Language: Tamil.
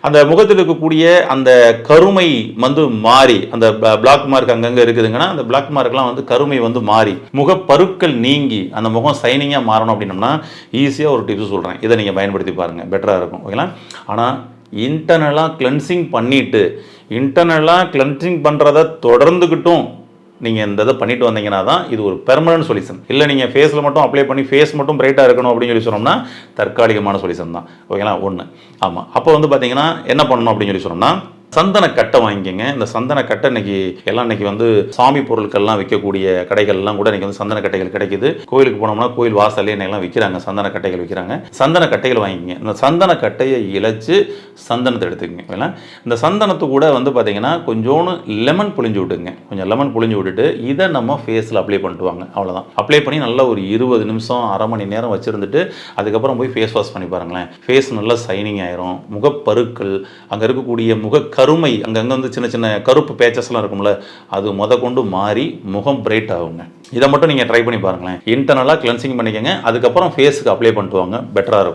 அந்த முகத்தில் இருக்கக்கூடிய அந்த கருமை வந்து மாறி, அந்த பிளாக் மார்க் அங்கங்கே இருக்குதுங்கன்னா அந்த பிளாக் மார்க்லாம் வந்து கருமை வந்து மாறி முகப்பருக்கள் நீங்கி அந்த முகம் சைனிங்காக மாறணும் அப்படின்னம்னா ஈஸியாக ஒரு டிப்ஸ் சொல்கிறேன். இதை நீங்கள் பயன்படுத்தி பாருங்கள், பெட்டராக இருக்கும். ஓகேங்களா? ஆனால் இன்டர்னலாக கிளென்சிங் பண்ணிவிட்டு இன்டர்னலாக கிளென்சிங் பண்ணுறதை தொடர்ந்துக்கிட்டும் நீங்கள் இந்த இதை பண்ணிட்டு வந்தீங்கன்னா தான் இது ஒரு பெர்மனன்ட் சொல்யூஷன். இல்லை நீங்கள் ஃபேஸில் மட்டும் அப்ளை பண்ணி ஃபேஸ் மட்டும் பிரைட்டாக இருக்கணும் அப்படின்னு சொல்லி சொன்னோம்னா தற்காலிகமான சொல்யூஷன் தான். ஓகேங்களா? ஒன்று. ஆமாம். அப்போ வந்து பார்த்தீங்கன்னா என்ன பண்ணணும் அப்படின்னு சொல்லி சொன்னோம்னா சந்தன கட்டை வாங்கிக்கங்க. இந்த சந்தன கட்டை இன்னைக்கு வந்து சாமி பொருட்கள்லாம் விற்கக்கூடிய கடைகள்லாம் கூட இன்னைக்கு வந்து சந்தன கட்டைகள் கிடைக்குது. கோயிலுக்கு போனோம்னா கோயில் வாசல்லே எல்லாம் விற்கிறாங்க, சந்தன கட்டைகள் விற்கிறாங்க. சந்தன கட்டைகள் வாங்கிக்கங்க. இந்த சந்தன கட்டையை இழைச்சு சந்தனத்தை எடுத்துக்கங்க. இந்த சந்தனத்து கூட வந்து பார்த்தீங்கன்னா கொஞ்சோன்னு லெமன் புழிஞ்சு விட்டுங்க. கொஞ்சம் லெமன் புழிஞ்சு விட்டுட்டு இதை நம்ம ஃபேஸில் அப்ளை பண்ணிட்டு வாங்க. அவ்வளோதான். அப்ளை பண்ணி நல்லா ஒரு 20 நிமிஷம் அரை மணி நேரம் வச்சுருந்துட்டு அதுக்கப்புறம் போய் ஃபேஸ் வாஷ் பண்ணி பாருங்களேன். ஃபேஸ் நல்லா சைனிங் ஆயிரும். முகப்பருக்கள், அங்கே இருக்கக்கூடிய கருமை, அங்கங்கே வந்து சின்ன சின்ன கருப்பு பேச்சஸ்லாம் இருக்கும்ல, அது கொண்டு மாறி முகம் பிரைட் ஆகுங்க. இதை மட்டும் நீங்கள் ட்ரை பண்ணி பாருங்களேன். இன்டர்னலாக கிளென்சிங் பண்ணிக்கங்க. அதுக்கப்புறம் ஃபேஸுக்கு அப்ளை பண்ணிட்டு வாங்க. பெட்டராக இருக்கும்.